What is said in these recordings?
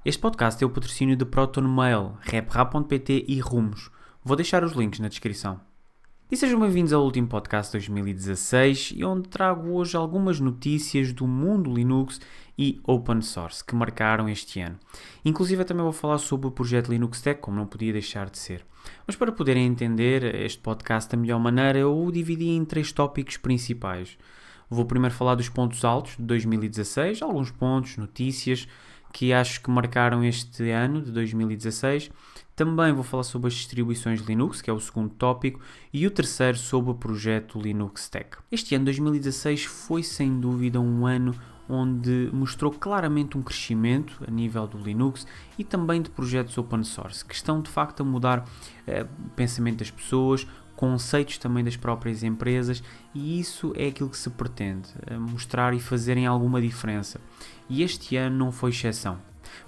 Este podcast é o patrocínio de ProtonMail, RepRap.pt e Rumos. Vou deixar os links na descrição. E sejam bem-vindos ao último podcast de 2016 e onde trago hoje algumas notícias do mundo Linux e Open Source que marcaram este ano. Inclusive também vou falar sobre o projeto Linux Tech, como não podia deixar de ser. Mas para poderem entender este podcast da melhor maneira, eu o dividi em 3 tópicos principais. Vou primeiro falar dos pontos altos de 2016, alguns pontos, notícias que acho que marcaram este ano de 2016. Também vou falar sobre as distribuições Linux, que é o segundo tópico, e o terceiro sobre o projeto Linux Tech. Este ano, 2016, foi sem dúvida um ano onde mostrou claramente um crescimento a nível do Linux e também de projetos open source, que estão de facto a mudar o pensamento das pessoas, conceitos também das próprias empresas, e isso é aquilo que se pretende, mostrar e fazerem alguma diferença. E este ano não foi exceção.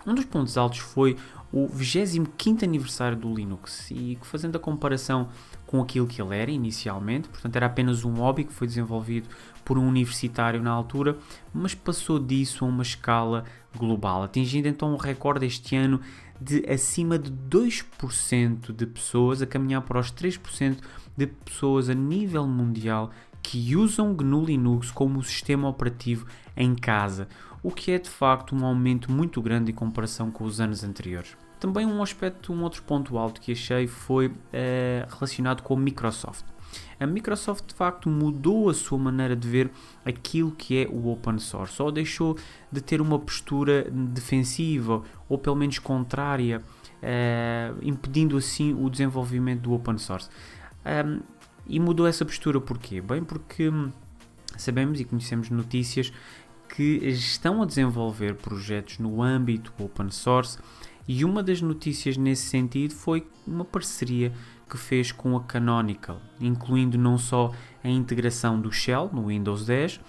Um dos pontos altos foi o 25º aniversário do Linux, e fazendo a comparação com aquilo que ele era inicialmente, portanto era apenas um hobby que foi desenvolvido por um universitário na altura, mas passou disso a uma escala global, atingindo então um recorde este ano de acima de 2% de pessoas, a caminhar para os 3% de pessoas a nível mundial que usam GNU Linux como sistema operativo em casa, o que é de facto um aumento muito grande em comparação com os anos anteriores. Também um outro ponto alto que achei foi relacionado com a Microsoft. A Microsoft de facto mudou a sua maneira de ver aquilo que é o open source, ou deixou de ter uma postura defensiva, ou pelo menos contrária, impedindo assim o desenvolvimento do open source. E mudou essa postura porquê? Bem, porque sabemos e conhecemos notícias que estão a desenvolver projetos no âmbito open source, e uma das notícias nesse sentido foi uma parceria que fez com a Canonical, incluindo não só a integração do Shell no Windows 10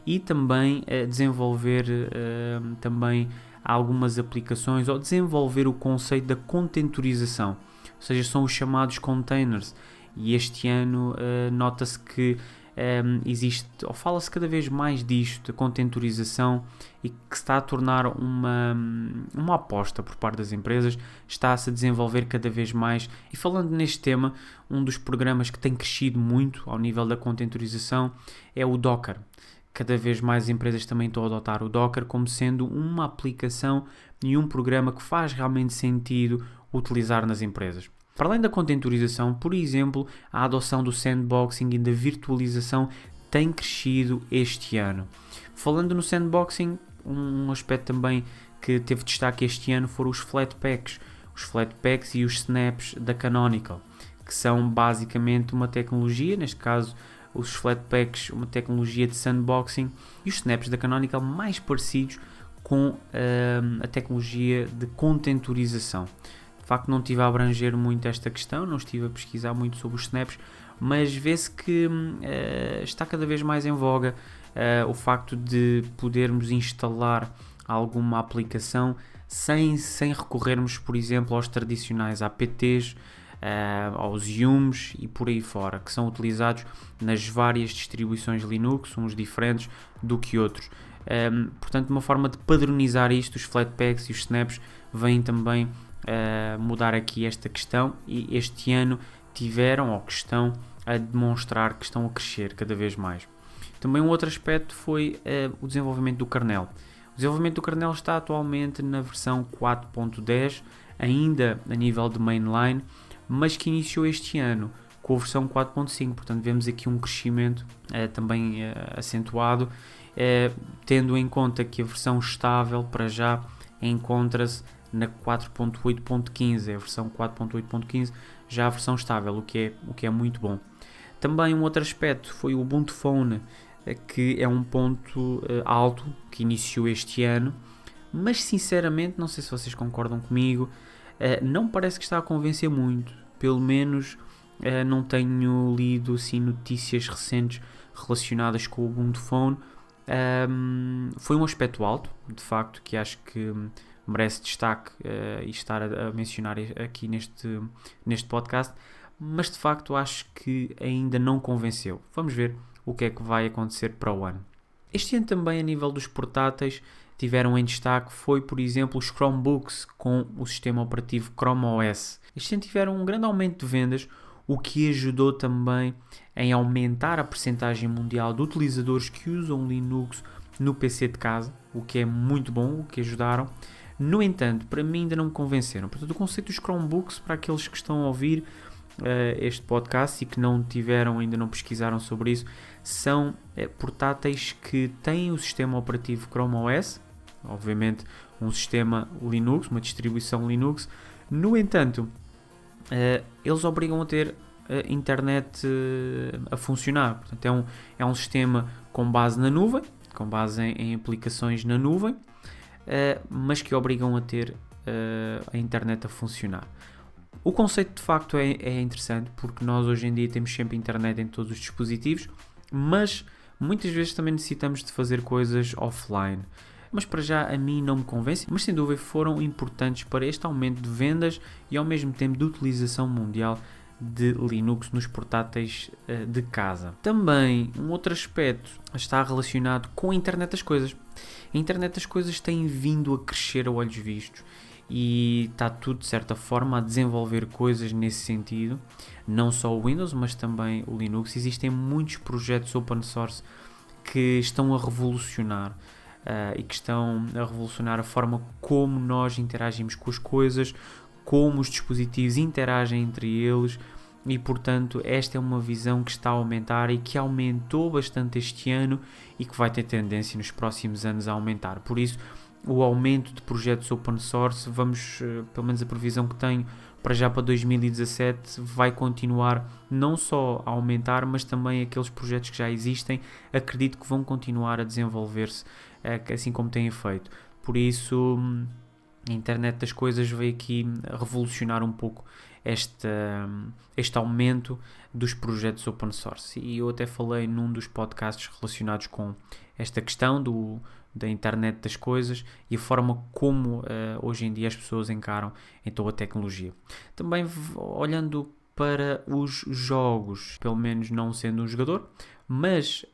e também desenvolver também algumas aplicações, ou desenvolver o conceito da contentorização, ou seja, são os chamados containers. E este ano nota-se que existe, ou fala-se cada vez mais disto, da contentorização, e que se está a tornar uma aposta por parte das empresas, está-se a desenvolver cada vez mais. E falando neste tema, um dos programas que tem crescido muito ao nível da contentorização é o Docker. Cada vez mais empresas também estão a adotar o Docker como sendo uma aplicação e um programa que faz realmente sentido utilizar nas empresas. Para além da contentorização, por exemplo, a adoção do sandboxing e da virtualização tem crescido este ano. Falando no sandboxing, um aspecto também que teve destaque este ano foram os Flatpaks. Os Flatpaks e os Snaps da Canonical, que são basicamente uma tecnologia, neste caso os Flatpaks, uma tecnologia de sandboxing, e os Snaps da Canonical mais parecidos com a tecnologia de contentorização. De facto não estive a abranger muito esta questão, não estive a pesquisar muito sobre os snaps, mas vê-se que está cada vez mais em voga o facto de podermos instalar alguma aplicação sem recorrermos, por exemplo, aos tradicionais apts, aos yums e por aí fora, que são utilizados nas várias distribuições Linux, uns diferentes do que outros. Portanto, uma forma de padronizar isto, os Flatpaks e os snaps vêm também mudar aqui esta questão, e este ano tiveram, ou que estão a demonstrar que estão a crescer cada vez mais. Também um outro aspecto foi o desenvolvimento do kernel. O desenvolvimento do kernel está atualmente na versão 4.10, ainda a nível de mainline, mas que iniciou este ano com a versão 4.5, portanto vemos aqui um crescimento também acentuado, tendo em conta que a versão estável para já encontra-se na 4.8.15, a versão 4.8.15 já a versão estável, o que é muito bom. Também um outro aspecto foi o Ubuntu Phone, que é um ponto alto que iniciou este ano, mas sinceramente, não sei se vocês concordam comigo, não parece que está a convencer muito, pelo menos não tenho lido assim, notícias recentes relacionadas com o Ubuntu Phone. Foi um aspecto alto, de facto, que acho que merece destaque e estar a mencionar aqui neste podcast, mas de facto acho que ainda não convenceu. Vamos ver o que é que vai acontecer para o ano. Este ano também, a nível dos portáteis, tiveram em destaque foi, por exemplo, os Chromebooks com o sistema operativo Chrome OS. Estes tiveram um grande aumento de vendas, o que ajudou também em aumentar a percentagem mundial de utilizadores que usam Linux no PC de casa, o que é muito bom, o que ajudaram. No entanto, para mim ainda não me convenceram. Portanto, o conceito dos Chromebooks, para aqueles que estão a ouvir este podcast e que não tiveram, ainda não pesquisaram sobre isso, são portáteis que têm o sistema operativo Chrome OS, obviamente um sistema Linux, uma distribuição Linux. No entanto, eles obrigam a ter a internet a funcionar. Portanto, é um sistema com base na nuvem, com base em aplicações na nuvem, mas que obrigam a ter a internet a funcionar. O conceito de facto é interessante, porque nós hoje em dia temos sempre internet em todos os dispositivos, mas muitas vezes também necessitamos de fazer coisas offline. Mas para já a mim não me convence, mas sem dúvida foram importantes para este aumento de vendas e ao mesmo tempo de utilização mundial de Linux nos portáteis de casa. Também um outro aspecto está relacionado com a internet das coisas. A internet das coisas tem vindo a crescer a olhos vistos e está tudo de certa forma a desenvolver coisas nesse sentido, não só o Windows, mas também o Linux. Existem muitos projetos open source que estão a revolucionar e que estão a revolucionar a forma como nós interagimos com as coisas, como os dispositivos interagem entre eles, e portanto esta é uma visão que está a aumentar e que aumentou bastante este ano e que vai ter tendência nos próximos anos a aumentar. Por isso, o aumento de projetos open source, pelo menos a previsão que tenho para já para 2017, vai continuar não só a aumentar, mas também aqueles projetos que já existem, acredito que vão continuar a desenvolver-se assim como têm feito. Por isso, a internet das coisas veio aqui revolucionar um pouco este aumento dos projetos open source. E eu até falei num dos podcasts relacionados com esta questão da internet das coisas e a forma como hoje em dia as pessoas encaram então a tecnologia. Também olhando para os jogos, pelo menos não sendo um jogador, mas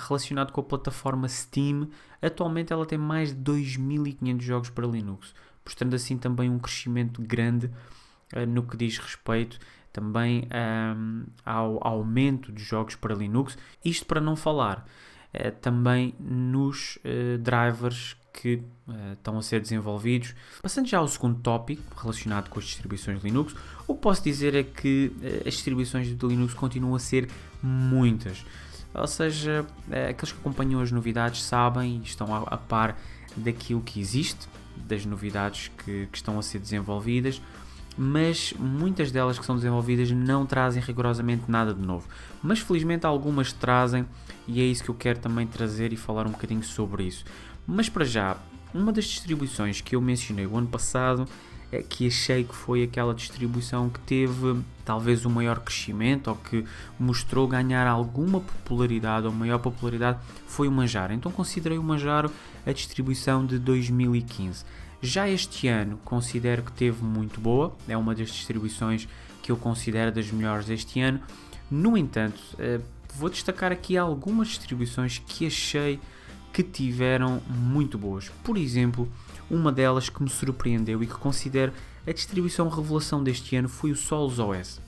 relacionado com a plataforma Steam, atualmente ela tem mais de 2.500 jogos para Linux, mostrando assim também um crescimento grande no que diz respeito também ao aumento de jogos para Linux. Isto para não falar também nos drivers que estão a ser desenvolvidos. Passando já ao segundo tópico relacionado com as distribuições Linux, o que posso dizer é que as distribuições de Linux continuam a ser muitas. Ou seja, aqueles que acompanham as novidades sabem e estão a par daquilo que existe, das novidades que estão a ser desenvolvidas, mas muitas delas que são desenvolvidas não trazem rigorosamente nada de novo. Mas felizmente algumas trazem e é isso que eu quero também trazer e falar um bocadinho sobre isso. Mas para já, uma das distribuições que eu mencionei o ano passado, que achei que foi aquela distribuição que teve talvez o maior crescimento ou que mostrou ganhar alguma popularidade ou maior popularidade, foi o Manjaro. Então considerei o Manjaro a distribuição de 2015. Já este ano considero que teve muito boa, é uma das distribuições que eu considero das melhores deste ano. No entanto, vou destacar aqui algumas distribuições que achei que tiveram muito boas. Por exemplo, uma delas que me surpreendeu e que considero a distribuição revelação deste ano foi o Solus OS.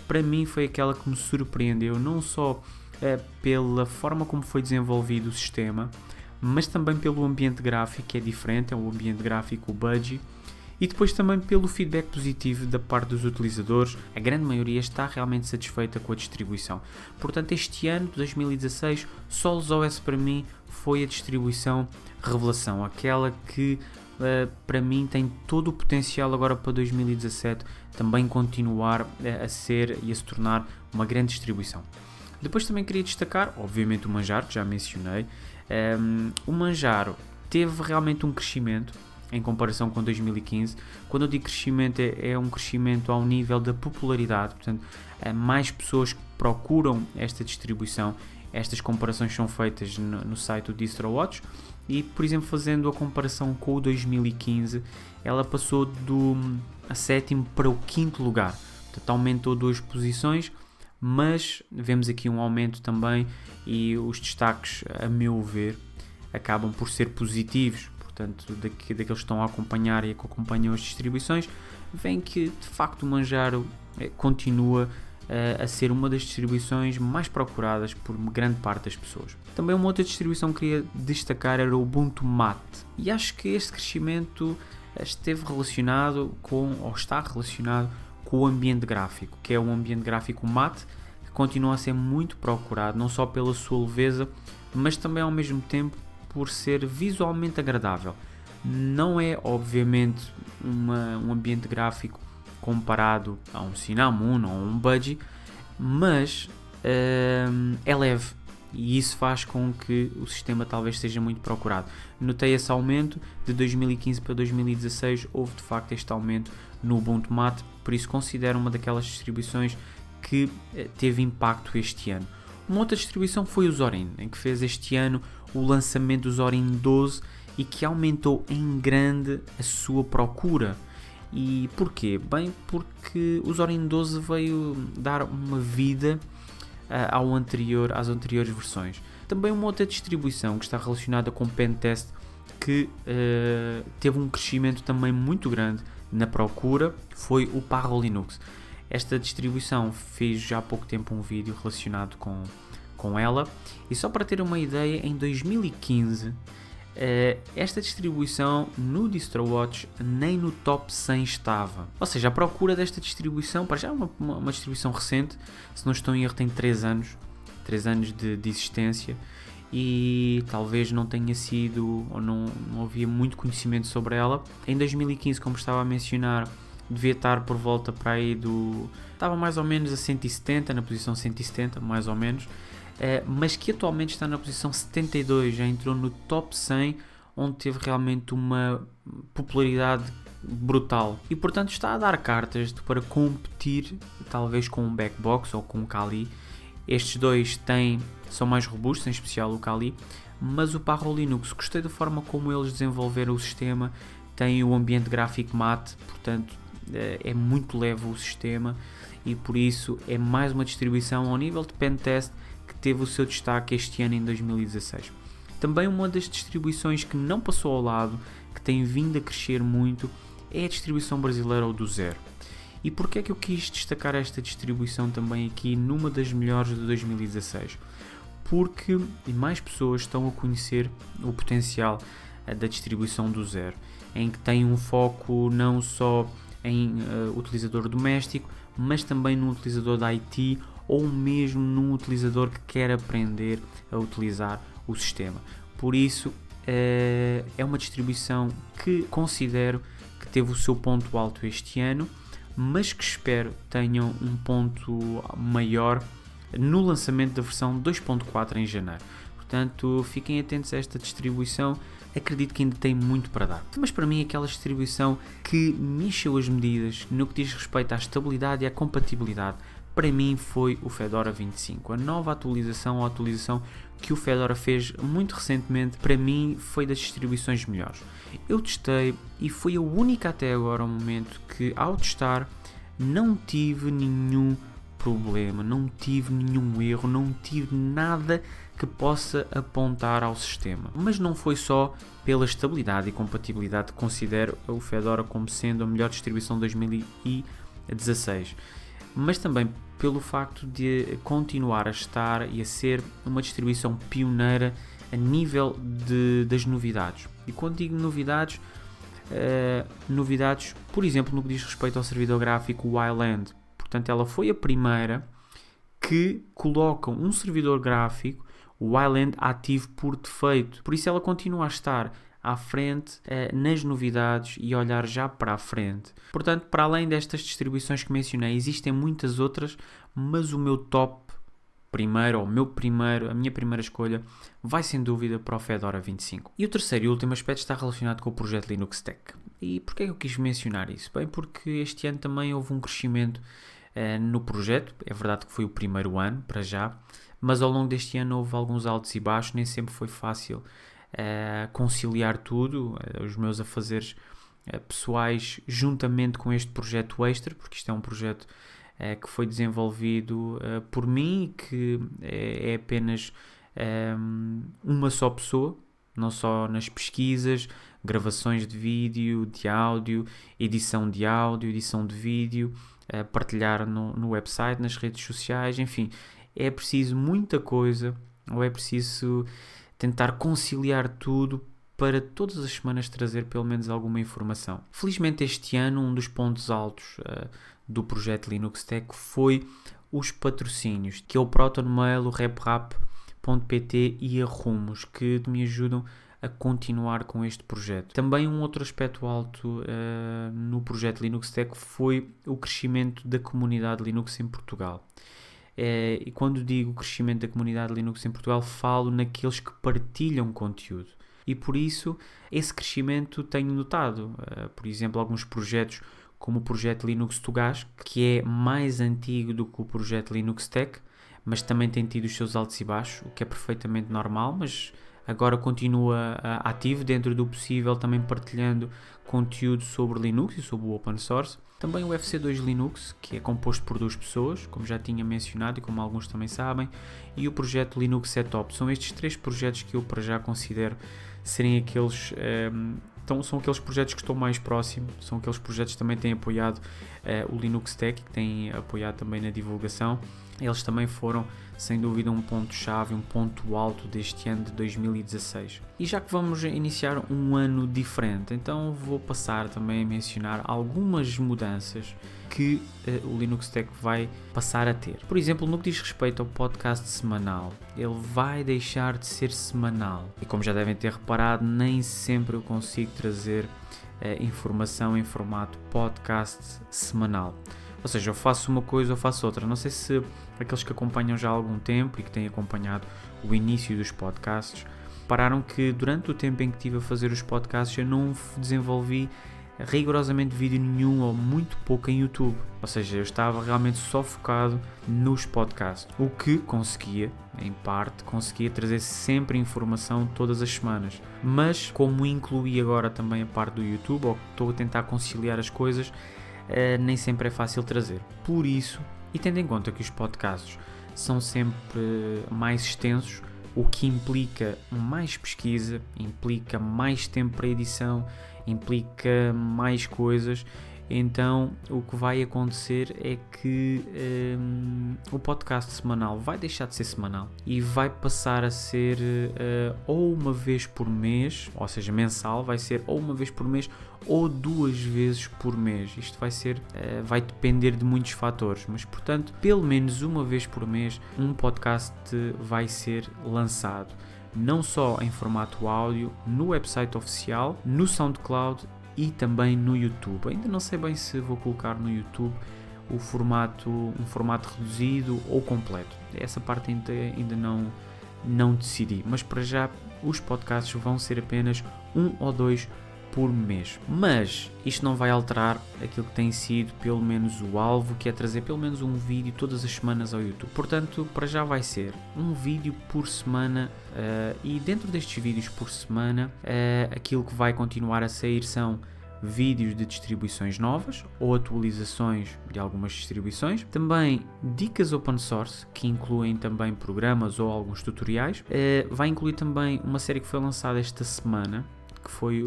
Para mim foi aquela que me surpreendeu, não só pela forma como foi desenvolvido o sistema, mas também pelo ambiente gráfico, que é diferente, é um ambiente gráfico Budgie, e depois também pelo feedback positivo da parte dos utilizadores. A grande maioria está realmente satisfeita com a distribuição. Portanto, este ano, 2016, Solus OS para mim foi a distribuição revelação, aquela que para mim tem todo o potencial agora para 2017 também continuar a ser e a se tornar uma grande distribuição. Depois também queria destacar, obviamente, o Manjaro, que já mencionei. O Manjaro teve realmente um crescimento em comparação com 2015. Quando eu digo crescimento, é um crescimento ao nível da popularidade, portanto, mais pessoas que procuram esta distribuição. Estas comparações são feitas no site do DistroWatch e, por exemplo, fazendo a comparação com o 2015, ela passou do sétimo para o quinto lugar, portanto aumentou 2 posições, mas vemos aqui um aumento também e os destaques, a meu ver, acabam por ser positivos. portanto, daqueles que estão a acompanhar e que acompanham as distribuições, veem que de facto o Manjaro continua a ser uma das distribuições mais procuradas por grande parte das pessoas. Também uma outra distribuição que queria destacar era o Ubuntu Mate, e acho que este crescimento esteve relacionado ou está relacionado com o ambiente gráfico, que é um ambiente gráfico mate, que continua a ser muito procurado, não só pela sua leveza, mas também ao mesmo tempo por ser visualmente agradável. Não é obviamente um ambiente gráfico comparado a um Cinnamon ou um Budgie, mas é leve, e isso faz com que o sistema talvez seja muito procurado. Notei esse aumento de 2015 para 2016, houve de facto este aumento no Ubuntu Mate, por isso considero uma daquelas distribuições que teve impacto este ano. Uma outra distribuição foi o Zorin, em que fez este ano o lançamento do Zorin 12 e que aumentou em grande a sua procura. E porquê? Bem, porque o Zorin 12 veio dar uma vida às anteriores versões. Também uma outra distribuição que está relacionada com o Pentest, que teve um crescimento também muito grande na procura, foi o Parro Linux. Esta distribuição fiz já há pouco tempo um vídeo relacionado com ela, e só para ter uma ideia, em 2015 esta distribuição no DistroWatch nem no top 100 estava. Ou seja, a procura desta distribuição, para já é uma distribuição recente, se não estou em erro tem 3 anos de existência, e talvez não tenha sido, ou não havia muito conhecimento sobre ela. Em 2015, como estava a mencionar, devia estar por volta para aí estava mais ou menos a 170, na posição 170, mais ou menos. Mas que atualmente está na posição 72, já entrou no top 100, onde teve realmente uma popularidade brutal, e portanto está a dar cartas para competir talvez com um Backbox ou com um Kali. Estes dois são mais robustos, em especial o Kali, mas o Parro Linux, gostei da forma como eles desenvolveram o sistema, tem o ambiente gráfico mate, portanto é muito leve o sistema, e por isso é mais uma distribuição ao nível de Pentest que teve o seu destaque este ano em 2016. Também uma das distribuições que não passou ao lado, que tem vindo a crescer muito, é a distribuição brasileira, ou do Zero. E porquê é que eu quis destacar esta distribuição também aqui numa das melhores de 2016? Porque mais pessoas estão a conhecer o potencial da distribuição do Zero, em que tem um foco não só em utilizador doméstico, mas também no utilizador da IT, ou mesmo num utilizador que quer aprender a utilizar o sistema. Por isso é uma distribuição que considero que teve o seu ponto alto este ano, mas que espero tenham um ponto maior no lançamento da versão 2.4 em janeiro. Portanto, fiquem atentos a esta distribuição, acredito que ainda tem muito para dar. Mas para mim, aquela distribuição que me encheu as medidas no que diz respeito à estabilidade e à compatibilidade, para mim foi o Fedora 25. A nova atualização, ou a atualização que o Fedora fez muito recentemente, para mim foi das distribuições melhores. Eu testei e foi a única até agora ao momento que, ao testar, não tive nenhum problema, não tive nenhum erro, não tive nada que possa apontar ao sistema. Mas não foi só pela estabilidade e compatibilidade que considero o Fedora como sendo a melhor distribuição de 2016, mas também pelo facto de continuar a estar e a ser uma distribuição pioneira a nível das novidades. E quando digo novidades, por exemplo, no que diz respeito ao servidor gráfico Wayland. Portanto, ela foi a primeira que coloca um servidor gráfico, o Wayland, ativo por defeito. Por isso ela continua a estar à frente nas novidades e olhar já para a frente. Portanto, para além destas distribuições que mencionei, existem muitas outras, mas o meu top primeiro, ou a minha primeira escolha, vai sem dúvida para o Fedora 25. E o terceiro e último aspecto está relacionado com o projeto Linux Tech. E porquê é que eu quis mencionar isso? Bem, porque este ano também houve um crescimento no projeto. É verdade que foi o primeiro ano, para já, mas ao longo deste ano houve alguns altos e baixos, nem sempre foi fácil conciliar tudo, os meus afazeres pessoais, juntamente com este projeto extra, porque isto é um projeto que foi desenvolvido por mim, que é apenas uma só pessoa, não só nas pesquisas, gravações de vídeo, de áudio, edição de vídeo, partilhar no website, nas redes sociais, enfim, é preciso muita coisa, ou é preciso tentar conciliar tudo para todas as semanas trazer pelo menos alguma informação. Felizmente este ano um dos pontos altos do projeto Linux Tech foi os patrocínios, que é o ProtonMail, o RepRap.pt e a Rumos, que me ajudam a continuar com este projeto. Também um outro aspecto alto no projeto Linux Tech foi o crescimento da comunidade Linux em Portugal. E quando digo crescimento da comunidade Linux em Portugal, falo naqueles que partilham conteúdo. E por isso, esse crescimento tenho notado. Por exemplo, alguns projetos como o projeto Linux Tugás, que é mais antigo do que o projeto Linux Tech, mas também tem tido os seus altos e baixos, o que é perfeitamente normal, mas agora continua ativo dentro do possível, também partilhando conteúdo sobre Linux e sobre o open source. Também o FC2 Linux, que é composto por 2 pessoas, como já tinha mencionado e como alguns também sabem, e o projeto Linux Setup. São estes 3 projetos que eu para já considero serem aqueles... são aqueles projetos que estou mais próximo, são aqueles projetos que também têm apoiado o Linux Tech, que têm apoiado também na divulgação. Eles também foram, sem dúvida, um ponto-chave, um ponto alto deste ano de 2016. E já que vamos iniciar um ano diferente, então vou passar também a mencionar algumas mudanças que o Linux Tech vai passar a ter. Por exemplo, no que diz respeito ao podcast semanal, ele vai deixar de ser semanal. E como já devem ter reparado, nem sempre eu consigo trazer informação em formato podcast semanal. Ou seja, eu faço uma coisa ou faço outra. Não sei se aqueles que acompanham já há algum tempo e que têm acompanhado o início dos podcasts, pararam que durante o tempo em que estive a fazer os podcasts eu não desenvolvi rigorosamente vídeo nenhum ou muito pouco em YouTube. Ou seja, eu estava realmente só focado nos podcasts. O que conseguia, em parte, trazer sempre informação todas as semanas. Mas como incluí agora também a parte do YouTube, ou estou a tentar conciliar as coisas, nem sempre é fácil trazer. Por isso, e tendo em conta que os podcasts são sempre mais extensos, o que implica mais pesquisa, implica mais tempo para edição, implica mais coisas, então o que vai acontecer é que o podcast semanal vai deixar de ser semanal e vai passar a ser ou uma vez por mês, ou seja, mensal, vai ser ou uma vez por mês ou 2 vezes por mês. Isto vai depender de muitos fatores, mas portanto, pelo menos uma vez por mês um podcast vai ser lançado. Não só em formato áudio, no website oficial, no SoundCloud e também no YouTube. Ainda não sei bem se vou colocar no YouTube um formato reduzido ou completo. Essa parte ainda não decidi, mas para já os podcasts vão ser apenas 1 ou 2 por mês. Mas isto não vai alterar aquilo que tem sido pelo menos o alvo, que é trazer pelo menos um vídeo todas as semanas ao YouTube. Portanto, para já vai ser um vídeo por semana e dentro destes vídeos por semana aquilo que vai continuar a sair são vídeos de distribuições novas ou atualizações de algumas distribuições, também dicas open source que incluem também programas ou alguns tutoriais, vai incluir também uma série que foi lançada esta semana, que foi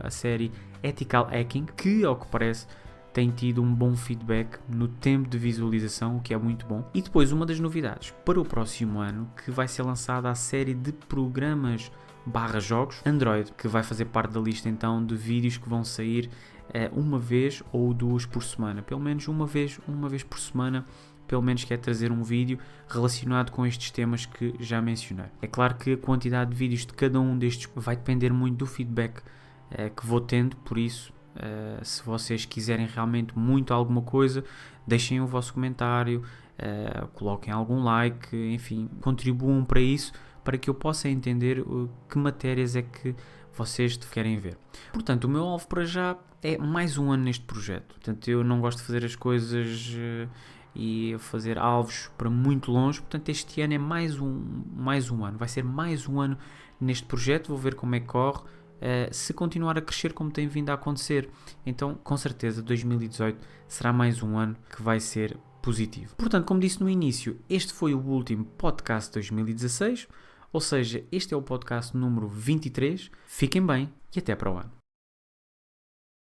a série Ethical Hacking, que ao que parece tem tido um bom feedback no tempo de visualização, o que é muito bom. E depois uma das novidades para o próximo ano, que vai ser lançada a série de programas /jogos Android, que vai fazer parte da lista então de vídeos que vão sair uma vez ou 2 por semana, pelo menos uma vez por semana, pelo menos quer trazer um vídeo relacionado com estes temas que já mencionei. É claro que a quantidade de vídeos de cada um destes vai depender muito do feedback que vou tendo, por isso se vocês quiserem realmente muito alguma coisa, deixem o vosso comentário, coloquem algum like, enfim, contribuam para isso, para que eu possa entender que matérias é que vocês querem ver. Portanto, o meu alvo para já é mais um ano neste projeto. Portanto, eu não gosto de fazer as coisas e fazer alvos para muito longe. Portanto, este ano é mais um ano. Vai ser mais um ano neste projeto. Vou ver como é que corre. Se continuar a crescer como tem vindo a acontecer, então, com certeza, 2018 será mais um ano que vai ser positivo. Portanto, como disse no início, este foi o último podcast de 2016. Ou seja, este é o podcast número 23. Fiquem bem e até para o ano.